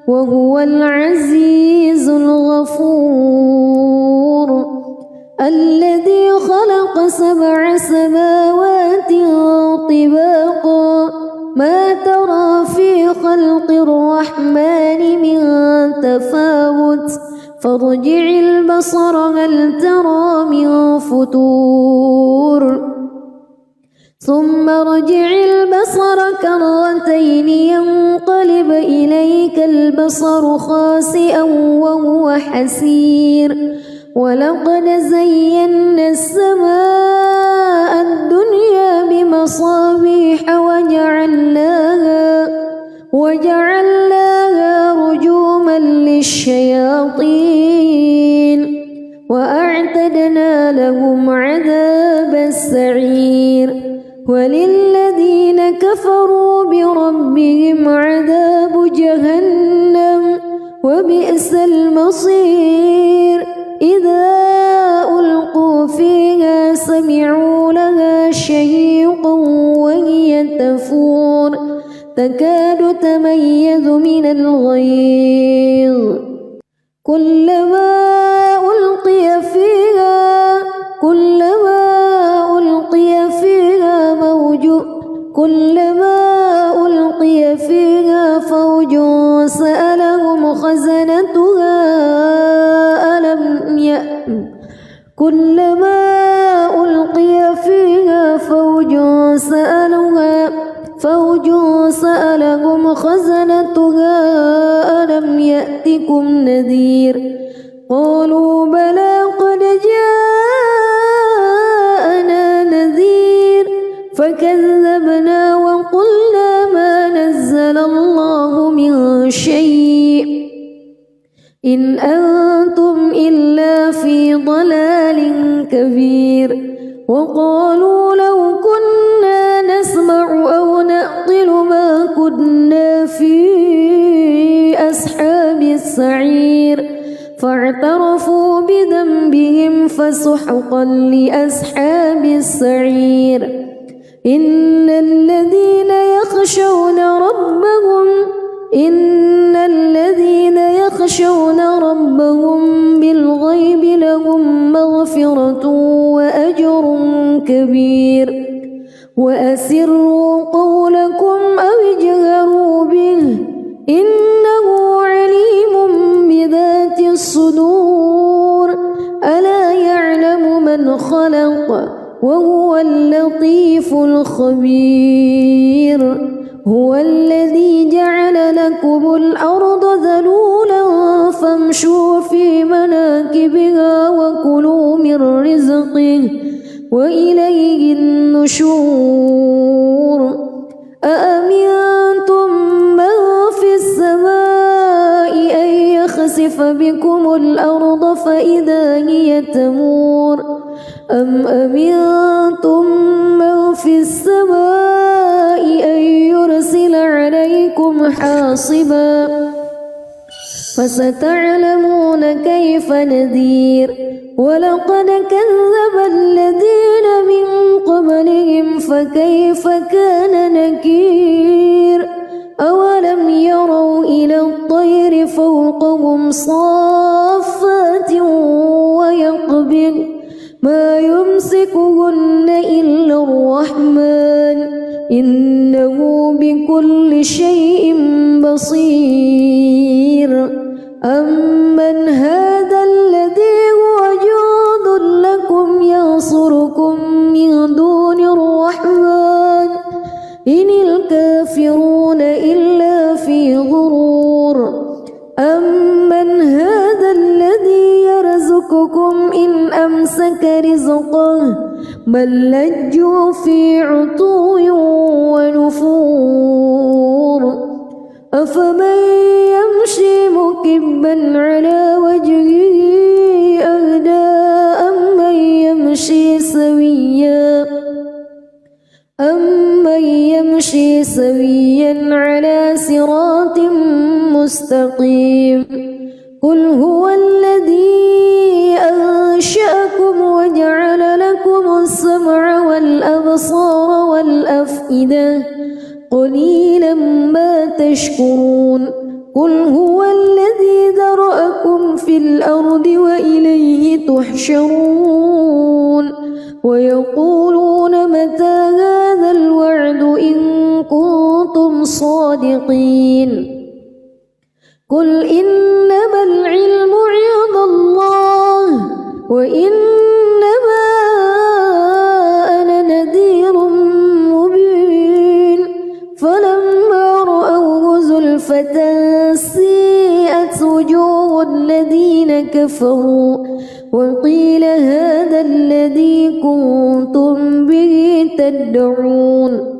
وهو العزيز الغفور الذي خلق 7 سماوات طباقا ما ترى في خلق الرحمن من تفاوت فارجع البصر هل ترى من فطور ثم ارجع البصر كرتين ينقلب إليك البصر خاسئا وهو حسير ولقد زينا السماء الدنيا بمصابيح وجعلناها رجوما للشياطين وأعتدنا لهم عذاب السعير وللذين كفروا بربهم عذاب جهنم وبئس المصير إذا ألقوا فيها سمعوا لها شهيقا وهي تفور تكاد تميز من الغيظ كلما ألقي فيها فوج سألهم خزنتها كلما ألقي فيها فوج سألهم خزنتها ألم يأتكم نذير قالوا بلى قد جاءنا نذير فكذبنا وقلنا ما نزل الله من شيء إن أنتم إلا في ضلال كبير وقالوا لو كنا نسمع أو نعقل ما كنا في أصحاب السعير فاعترفوا بذنبهم فسحقا لأصحاب السعير إن الذين يخشون ربهم بالغيب لهم مغفرة وأجر كبير وأسروا قولكم أو اجهروا به إنه عليم بذات الصدور ألا يعلم من خلق وهو اللطيف الخبير هو الذي جعل لكم الأرض ذلولا فامشوا في مناكبها وكلوا من رزقه وإليه النشور أأمنتم من في السماء أن يخسف بكم الأرض فإذا هي تمور أم أمنتم من في السماء أن يرسل عليكم حاصبا فستعلمون كيف نذير ولقد كذب الذين من قبلهم فكيف كان نكير أولم يروا إلى الطير فوقهم صافات ويقبض ما يمسكهن إلا الرحمن إنه بكل شيء بصير غرور أمن هذا الذي يرزقكم إن أمسك رزقه بل لجوا في عتو ونفور أفمن يمشي مكبا على وجهه أهدى أمن يمشي سويا على صراط مستقيم قل هو الذي أنشأكم وجعل لكم السمع والأبصار والأفئدة قليلا ما تشكرون قل هو الذي ذرأكم في الأرض وإليه تحشرون ويقولون متى هذا الوعد إن كنتم صادقين قل إنما العلم عند الله وإنما أنا نذير مبين فلما رأوه زلفة سيئت وجوه الذين كفروا وقيل هذا الذي كنتم به تدعون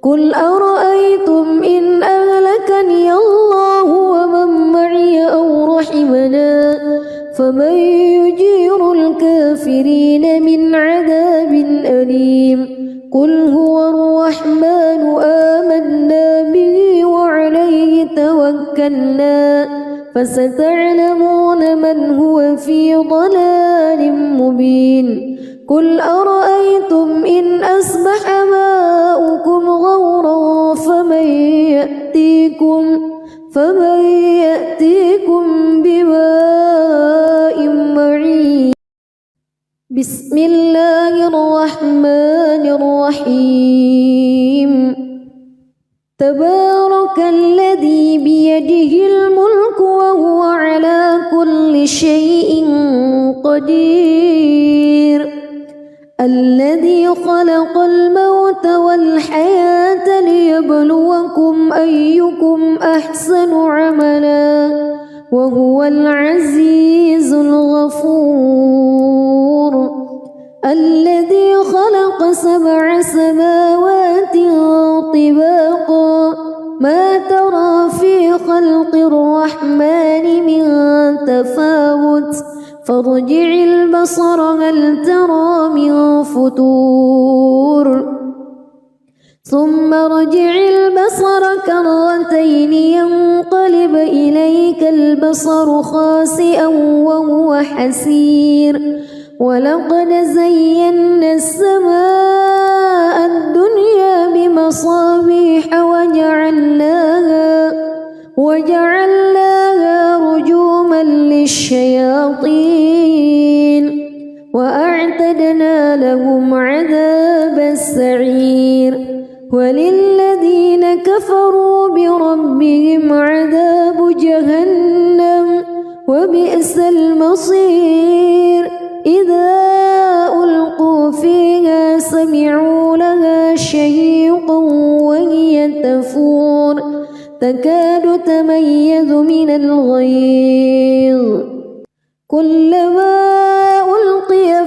قل أرأيتم إن أهلكني الله ومن معي أو رحمنا فمن يجير الكافرين من عذاب أليم قل هو الرحمن آمنا به وعليه توكلنا فستعلمون من هو في ضلال مبين قل أرأيتم إن أصبح ماؤكم غورا فمن يأتيكم بماء معين بسم الله الرحمن الرحيم تبارك الذي بيده الملك وهو على كل شيء قدير الذي خلق الموت والحياة ليبلوكم أيكم أحسن عملا وهو العزيز الغفور الذي خلق 7 سماوات طباقا ما ترى في خلق الرحمن من تفاوت فارجع البصر هل ترى من فطور ثم ارجع البصر كرتين ينقلب إليك البصر خاسئا وهو حسير ولقد زينا السماء الدنيا بمصابيح وجعلناها رجوما للشياطين وأعتدنا لهم عذاب السعير وللذين كفروا بربهم عذاب جهنم وبئس المصير إذا ألقوا فيها سمعوا لها شهيقا وهي تفور تكاد تميز من الغيظ كلما ألقي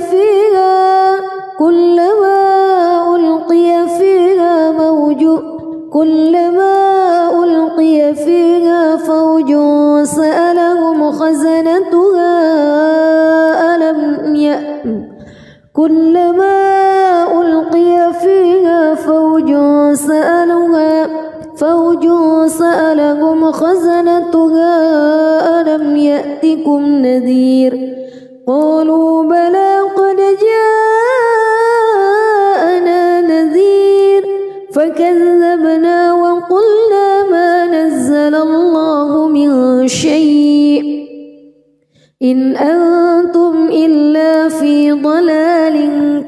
فيها فوج سألهم خزنتها كلما ألقي فيها فوج سألهم خزنتها ألم يأتكم نذير قالوا بلى قد جاءنا نذير فكذبنا وقلنا ما نزل الله من شيء إن أنتم إلا في ضلال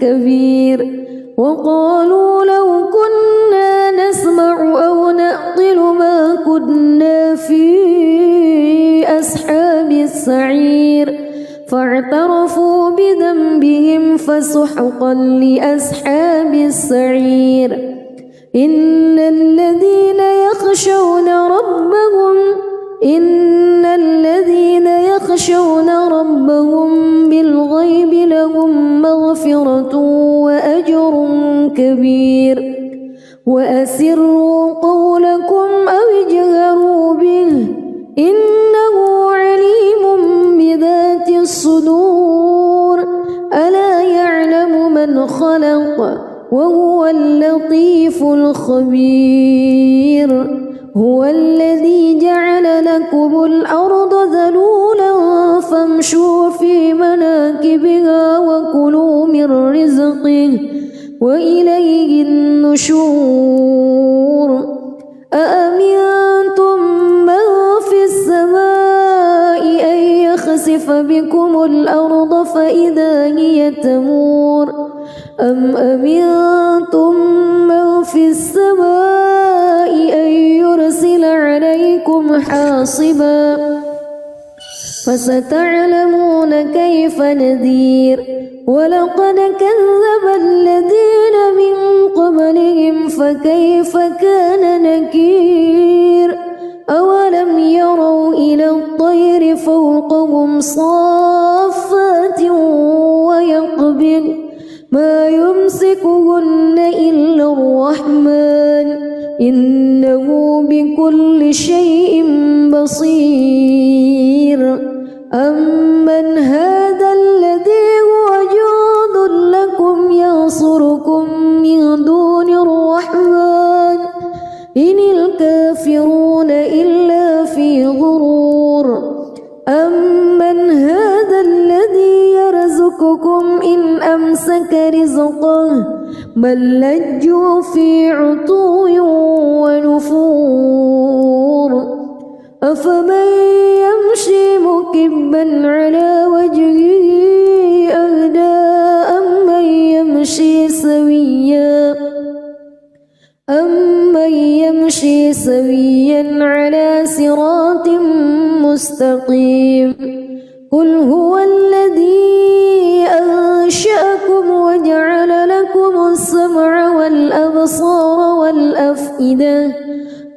كبير وقالوا لو كنا نسمع أو نعقل ما كنا في أصحاب السعير فاعترفوا بذنبهم فسحقا لأصحاب السعير إن الذين يخشون يخشون ربهم بالغيب لهم مغفرة وأجر كبير وأسروا قولكم أو اجهروا به إنه عليم بذات الصدور ألا يعلم من خلق وهو اللطيف الخبير هو الذي جعل لكم الأرض ذلولا فامشوا في مناكبها وكلوا من رزقه وإليه النشور أأمنتم من في السماء أن يخسف بكم الأرض فإذا هي تمور أم أمنتم من في السماء أن يرسل عليكم حاصبا فستعلمون كيف نذير ولقد كذب الذين من قبلهم فكيف كان نكير أولم يروا إلى الطير فوقهم صافات ويقبض ما يمسكهن إلا الرحمن إنه بكل شيء بصير أمن هذا الذي هو جند لكم ينصركم من دون الرحمن إن الكافرون إلا في غرور أمن هذا الذي يرزقكم إن أمسك رزقه بل لجوا في عتو ونفور أفمن يمشي مكبا على وجهه أهدى أمن يمشي سويا على صراط مستقيم قل هو الذي أنشأكم وجعل لكم السمع والأبصار والأفئدة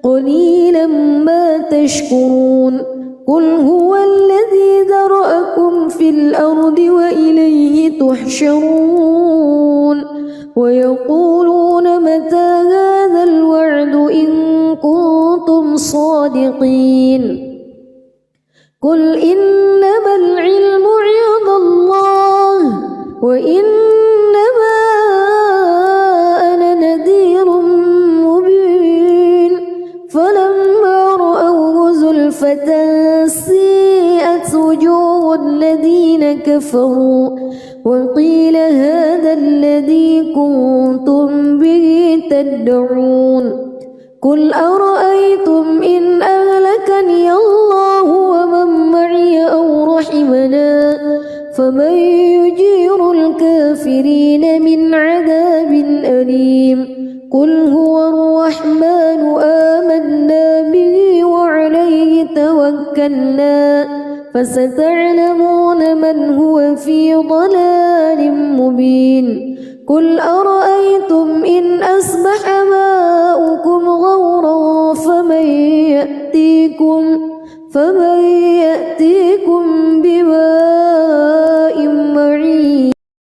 قليلا ما تشكرون قل هو الذي ذرأكم في الأرض وإليه تحشرون ويقولون متى هذا الوعد إن كنتم صادقين قل إنما العلم عند الله وإنما أنا نذير مبين فلما رأوه زلفة سيئت وجوه الذين كفروا وقيل هذا الذي كنتم به تدعون قل أرأيتم إن أهلكني الله ومن معي أو رحمنا فمن يجير الكافرين من عذاب أليم قل هو الرحمن آمنا به وعليه توكلنا فستعلمون من هو في ضلال مبين قل أرأيتم إن أصبح ماؤكم غورا فمن يأتيكم